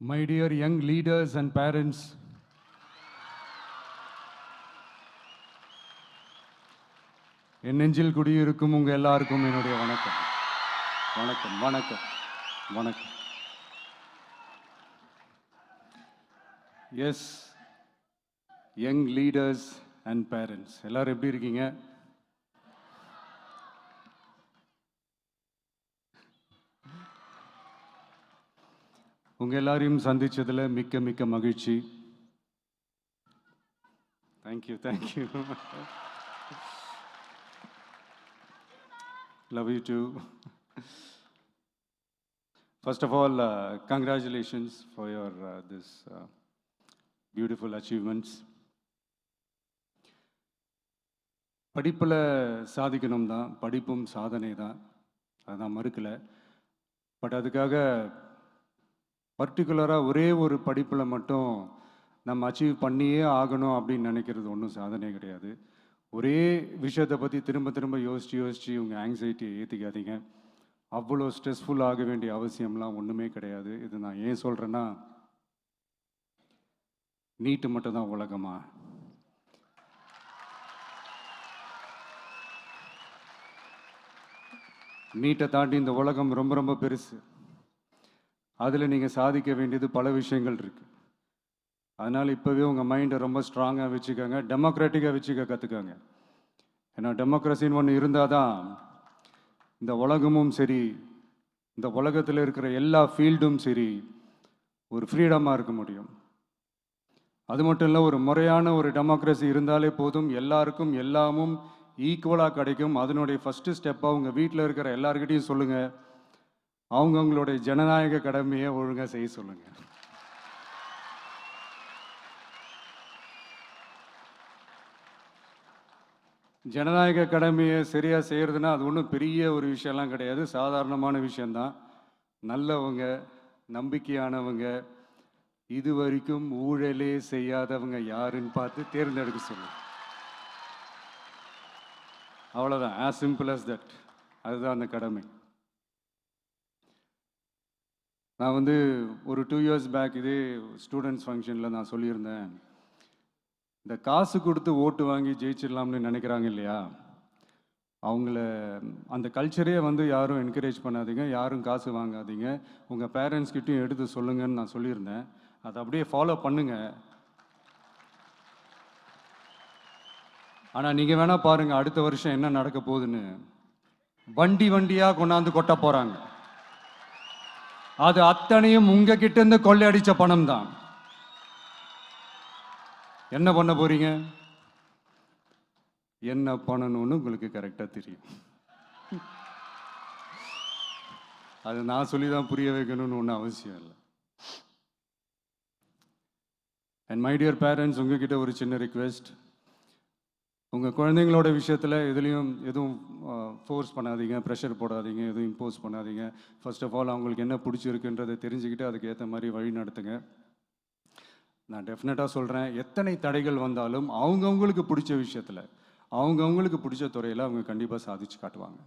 My dear young leaders and parents, என் நெஞ்சில் குடியிருக்கும் உங்கள் எல்லாருக்கும் என்னுடைய வணக்கம். வணக்கம் வணக்கம் வணக்கம். Yes, young leaders and parents எல்லாரும் எப்படி இருக்கீங்க? உங்கள் எல்லாரையும் சந்திச்சதில் மிக்க மிக்க மகிழ்ச்சி. Thank you thank you. Love you too. First of all, congratulations for your this beautiful achievements. படிப்பில் சாதிக்கணும் தான், படிப்பும் சாதனை தான், அதான் மறுக்கல. பட் அதுக்காக பர்டிகுலராக ஒரே ஒரு படிப்பில் மட்டும் நம்ம அச்சீவ் பண்ணியே ஆகணும் அப்படின்னு நினைக்கிறது ஒன்றும் சாதனை கிடையாது. ஒரே விஷயத்தை பற்றி திரும்ப திரும்ப யோசித்து உங்கள் ஆங்ஸைட்டியை ஏற்றிக்காதீங்க. அவ்வளோ ஸ்ட்ரெஸ்ஃபுல் ஆக வேண்டிய அவசியம்லாம் ஒன்றுமே கிடையாது. இது நான் ஏன் சொல்கிறேன்னா, நீட்டு மட்டும் தான் உலகமா? நீட்டை தாண்டி இந்த உலகம் ரொம்ப ரொம்ப பெருசு. அதில் நீங்கள் சாதிக்க வேண்டியது பல விஷயங்கள் இருக்குது. அதனால் இப்போவே உங்கள் மைண்டை ரொம்ப ஸ்ட்ராங்காக வச்சுக்கோங்க, டெமோக்ராட்டிக்காக வச்சுக்க கற்றுக்கோங்க. ஏன்னா டெமோக்ரஸின்னு ஒன்று இருந்தால் தான் இந்த உலகமும் சரி, இந்த உலகத்தில் இருக்கிற எல்லா ஃபீல்டும் சரி, ஒரு ஃப்ரீடமாக இருக்க முடியும். அது மட்டும் இல்லை, ஒரு முறையான ஒரு டெமோக்ரஸி இருந்தாலே போதும், எல்லாருக்கும் எல்லாமும் ஈக்குவலாக கிடைக்கும். அதனுடைய ஃபஸ்ட்டு ஸ்டெப்பாக உங்கள் வீட்டில் இருக்கிற எல்லாருக்கிட்டையும் சொல்லுங்கள், அவங்கவுங்களுடைய ஜனநாயக கடமையை ஒழுங்காக செய்ய சொல்லுங்கள். ஜனநாயக கடமையை சரியாக செய்கிறதுனா அது ஒன்றும் பெரிய ஒரு விஷயம்லாம் கிடையாது, சாதாரணமான விஷயந்தான். நல்லவங்க, நம்பிக்கையானவங்க, இது வரைக்கும் ஊழலே செய்யாதவங்க யாருன்னு பார்த்து தேர்ந்தெடுக்க சொல்லுங்கள். அவ்வளோதான், ஆஸ் சிம்பிள் அஸ் தட். அதுதான் அந்த கடமை. நான் ஒரு 2 years பேக் இதே ஸ்டூடெண்ட்ஸ் ஃபங்க்ஷனில் நான் சொல்லியிருந்தேன், இந்த காசு கொடுத்து ஓட்டு வாங்கி ஜெயிச்சிடலாம்னு நினைக்கிறாங்க இல்லையா, அவங்கள அந்த கல்ச்சரே யாரும் என்கரேஜ் பண்ணாதீங்க, யாரும் காசு வாங்காதீங்க, உங்கள் பேரண்ட்ஸ்கிட்டையும் எடுத்து சொல்லுங்கன்னு நான் சொல்லியிருந்தேன். அதை அப்படியே ஃபாலோ பண்ணுங்க. ஆனால் நீங்கள் வேணால் பாருங்கள், அடுத்த வருஷம் என்ன நடக்க போகுதுன்னு. வண்டி வண்டியாக கொண்டாந்து கொட்ட போகிறாங்க. அது அத்தனையும் உங்ககிட்ட இருந்து கொள்ளையடிச்ச பணம் தான். என்ன பண்ண போறீங்க? என்ன பண்ணணும்னு உங்களுக்கு கரெக்டாக தெரியும். அது நான் சொல்லி தான் புரிய வைக்கணும்னு ஒன்றும் அவசியம் இல்லை. அண்ட் மை டியர் பேரண்ட்ஸ், உங்ககிட்ட ஒரு சின்ன ரிக்வெஸ்ட். உங்கள் குழந்தைங்களோட விஷயத்தில் எதுவும் ஃபோர்ஸ் பண்ணாதீங்க, ப்ரெஷர் போடாதீங்க, எதுவும் இம்போஸ் பண்ணாதீங்க. ஃபர்ஸ்ட் ஆஃப் ஆல் அவங்களுக்கு என்ன பிடிச்சிருக்குன்றதை தெரிஞ்சுக்கிட்டு அதுக்கு ஏற்ற மாதிரி வழி நடத்துங்க. நான் டெஃபினட்டாக சொல்கிறேன், எத்தனை தடைகள் வந்தாலும் அவங்கவுங்களுக்கு பிடிச்ச விஷயத்தில், அவங்கவுங்களுக்கு பிடிச்ச துறையில் அவங்க கண்டிப்பாக சாதிச்சு காட்டுவாங்க.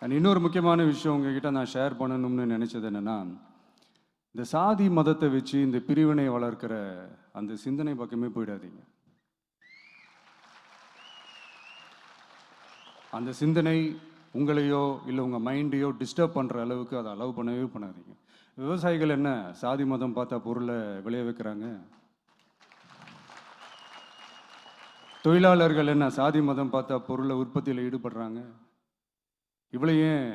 அண்ட் இன்னொரு முக்கியமான விஷயம் உங்ககிட்ட நான் ஷேர் பண்ணணும்னு நினச்சது என்னென்னா, இந்த சாதி மதத்தை வச்சு இந்த பிரிவினை வளர்க்கிற அந்த சிந்தனை பக்கமே போயிடாதீங்க. அந்த சிந்தனை உங்களையோ இல்லை உங்கள் மைண்டையோ டிஸ்டர்ப் பண்ணுற அளவுக்கு அதை அலோவ் பண்ணவே பண்ணாதீங்க. விவசாயிகள் என்ன சாதி மதம் பார்த்தா பொருளை விளைய வைக்கிறாங்க? தொழிலாளர்கள் என்ன சாதி மதம் பார்த்தா பொருளை உற்பத்தியில் ஈடுபடுறாங்க? இவ்வளோ ஏன்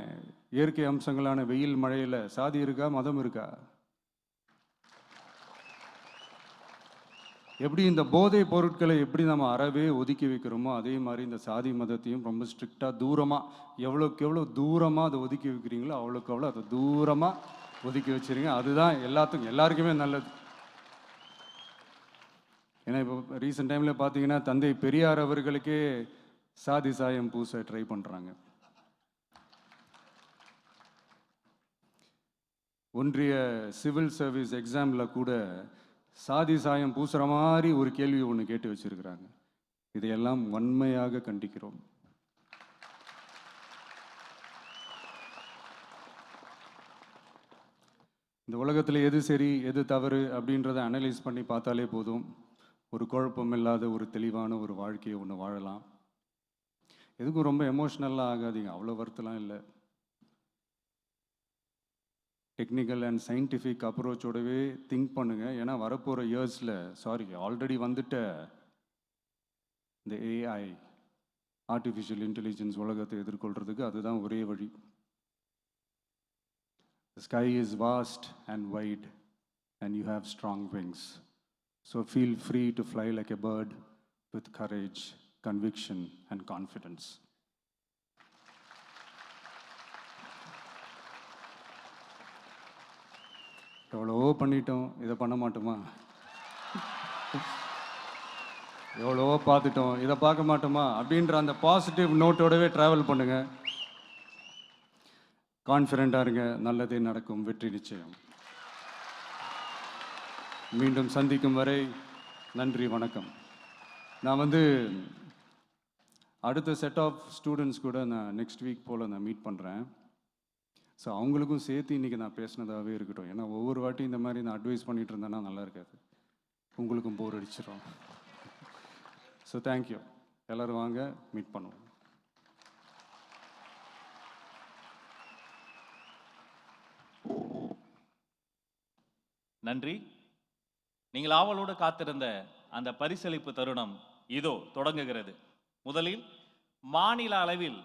இயற்கை அம்சங்களான வெயில் மழையில் சாதி இருக்கா, மதம் இருக்கா? எப்படி இந்த போதை பொருட்களை எப்படி நம்ம அறவே ஒதுக்கி வைக்கிறோமோ, அதே மாதிரி இந்த சாதி மதத்தையும் ரொம்ப ஸ்ட்ரிக்டாக தூரமாக, எவ்வளோக்கு எவ்வளோ தூரமாக அதை ஒதுக்கி வைக்கிறீங்களோ அவ்வளோக்கு அவ்வளோ அதை தூரமாக ஒதுக்கி வச்சுருங்க. அதுதான் எல்லாருக்குமே நல்லது. ஏன்னா இப்போ ரீசெண்ட் டைமில் பார்த்தீங்கன்னா, தந்தை பெரியார் அவர்களுக்கே சாதி சாயம் பூச ட்ரை பண்ணுறாங்க. ஒன்றிய சிவில் சர்வீஸ் எக்ஸாமில் கூட சாதி சாயம் பூசுகிற மாதிரி ஒரு கேள்வி ஒன்று கேட்டு வச்சிருக்கிறாங்க. இதையெல்லாம் வன்மையாக கண்டிக்கிறோம். இந்த உலகத்தில் எது சரி எது தவறு அப்படின்றத அனலைஸ் பண்ணி பார்த்தாலே போதும். ஒரு குழப்பம் இல்லாத ஒரு தெளிவான ஒரு வாழ்க்கையை ஒன்று வாழலாம். எதுக்கும் ரொம்ப எமோஷ்னலாக ஆகாதீங்க, அவ்வளோ வருத்தலாம் இல்லை. டெக்னிக்கல் அண்ட் சயின்டிஃபிக் அப்ரோச்சோடவே திங்க் பண்ணுங்கள். ஏன்னா வரப்போகிற இயர்ஸில் ஆல்ரெடி வந்துட்ட இந்த ஏஐ ஆர்டிஃபிஷியல் இன்டெலிஜென்ஸ் உலகத்தை எதிர்கொள்கிறதுக்கு அதுதான் ஒரே வழி. The sky is vast and wide and you have strong wings. So feel free to fly like a bird with courage, conviction and confidence. எவ்வளவோ பண்ணிட்டோம், இதை பண்ண மாட்டோமா? எவ்வளவோ பார்த்துட்டோம், இதை பார்க்க மாட்டோமா அப்படின்ற அந்த பாசிட்டிவ் நோட்டோடவே ட்ராவல் பண்ணுங்கள். கான்ஃபிடென்ட்டாக இருங்க, நல்லதே நடக்கும், வெற்றி நிச்சயம். மீண்டும் சந்திக்கும் வரை நன்றி, வணக்கம். நான் அடுத்த செட் ஆஃப் ஸ்டூடெண்ட்ஸ் கூட நான் நெக்ஸ்ட் வீக் போல் நான் மீட் பண்ணுறேன். ஸோ அவங்களுக்கும் சேர்த்து இன்றைக்கி நான் பேசினதாகவே இருக்கட்டும். ஏன்னா ஒவ்வொரு வாட்டி இந்த மாதிரி நான் அட்வைஸ் பண்ணிகிட்டு இருந்தேன்னா நல்லா இருக்காது, உங்களுக்கும் போர் அடிச்சிடும். ஸோ தேங்க்யூ, எல்லோரும் வாங்க, மீட் பண்ணுவோம். நன்றி. நீங்கள் ஆவலோடு காத்திருந்த அந்த பரிசளிப்பு தருணம் இதோ தொடங்குகிறது. முதலில் மாநில அளவில்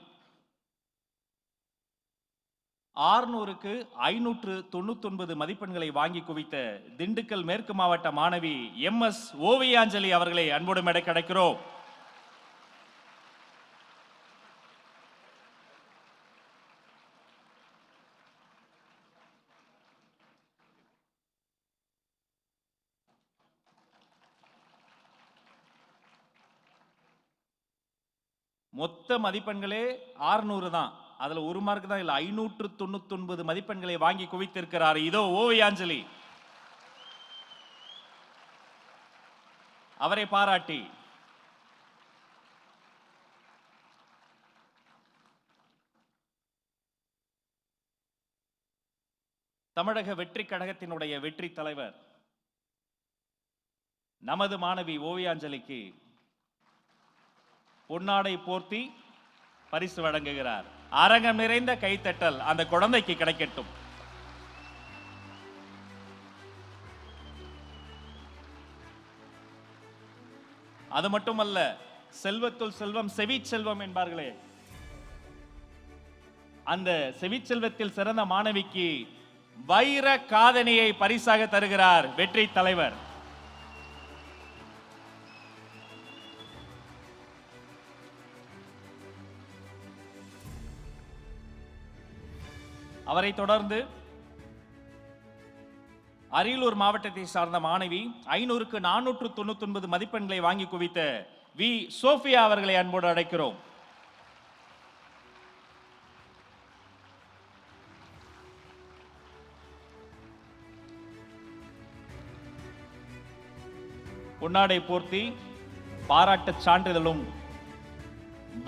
600க்கு 599 மதிப்பெண்களை வாங்கி குவித்த திண்டுக்கல் மேற்கு மாவட்ட மாணவி MS ஓவியாஞ்சலி அவர்களை அன்போடு மேடைக்கு அழைக்கிறோம். மொத்த மதிப்பெண்களே 600 தான், அதுல ஒரு மார்க் தான் இல்ல, 599 மதிப்பெண்களை வாங்கி குவித்திருக்கிறார். இதோ ஓவியாஞ்சலி. அவரை பாராட்டி தமிழக வெற்றி கழகத்தினுடைய வெற்றி தலைவர் நமது மாணவி ஓவியாஞ்சலிக்கு பொன்னாடை போர்த்தி பரிசு வழங்குகிறார். அரங்கம் நிறைந்த கைத்தட்டல் அந்த குழந்தைக்கு கிடைக்கட்டும். அது மட்டுமல்ல, செல்வத்துள் செல்வம் செவிச்செல்வம் என்பார்களே, அந்த செவிச்செல்வத்தில் சிறந்த மாணவிக்கு வைர காதணியை பரிசாக தருகிறார் வெற்றி தலைவர். அவரை தொடர்ந்து அரியலூர் மாவட்டத்தை சார்ந்த மாணவி 500க்கு 499 மதிப்பெண்களை வாங்கி குவித்த வி சோபியா அவர்களை அன்போடு அழைக்கிறோம். பொன்னாடை போர்த்தி பாராட்டு சான்றிதழும்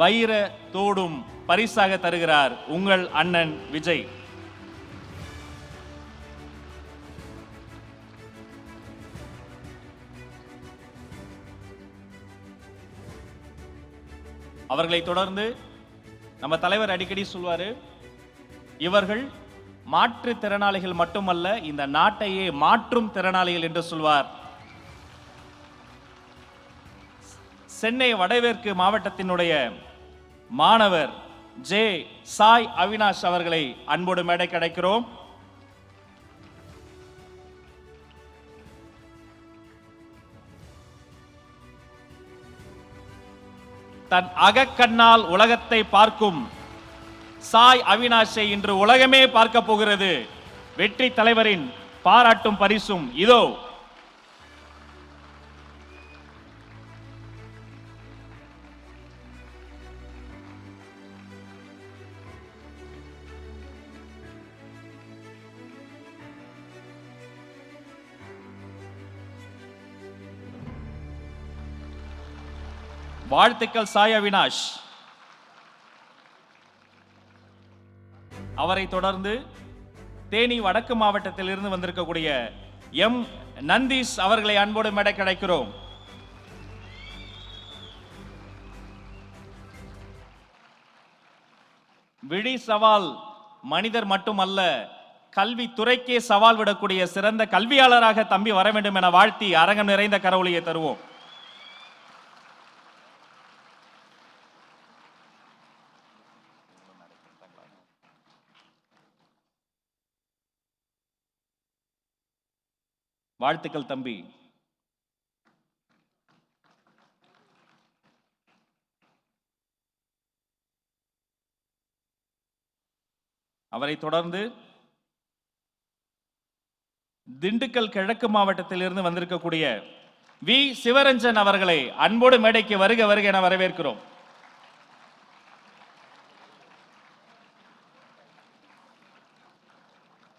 வைர தோடும் பரிசாக தருகிறார் உங்கள் அண்ணன் விஜய். அவர்களை தொடர்ந்து நம்ம தலைவர் அடிக்கடி சொல்வாரு, இவர்கள் மாற்றுத்திறனாளிகள் மட்டுமல்ல, இந்த நாட்டையே மாற்றும் திறனாளிகள் என்று சொல்வார். சென்னை வடமேற்கு மாவட்டத்தினுடைய மாணவர் ஜே சாய் அவினாஷ் அவர்களை அன்போடு மேடை கிடைக்கிறோம். தன் அகக்கண்ணால் உலகத்தை பார்க்கும் சாய் அவினாஷை இன்று உலகமே பார்க்க போகிறது. வெற்றி தலைவரின் பாராட்டும் பரிசும் இதோ. வாழ்த்துக்கள் சாய் அவினாஷ். அவரை தொடர்ந்து தேனி வடக்கு மாவட்டத்தில் இருந்து வந்திருக்கக்கூடிய எம் நந்தீஷ் அவர்களை அன்போடு மேடைக்கு அழைக்கிறோம். விழி சவால் மனிதர் மட்டுமல்ல, கல்வித்துறைக்கே சவால் விடக்கூடிய சிறந்த கல்வியாளராக தம்பி வர வேண்டும் என வாழ்த்தி அரங்கம் நிறைந்த கரவொலியை தருவோம். வாழ்த்துக்கள் தம்பி. அவரை தொடர்ந்து திண்டுக்கல் கிழக்கு மாவட்டத்தில் இருந்து வந்திருக்கக்கூடிய வி சிவரஞ்சன் அவர்களை அன்போடு மேடைக்கு வருக வருக என வரவேற்கிறோம்.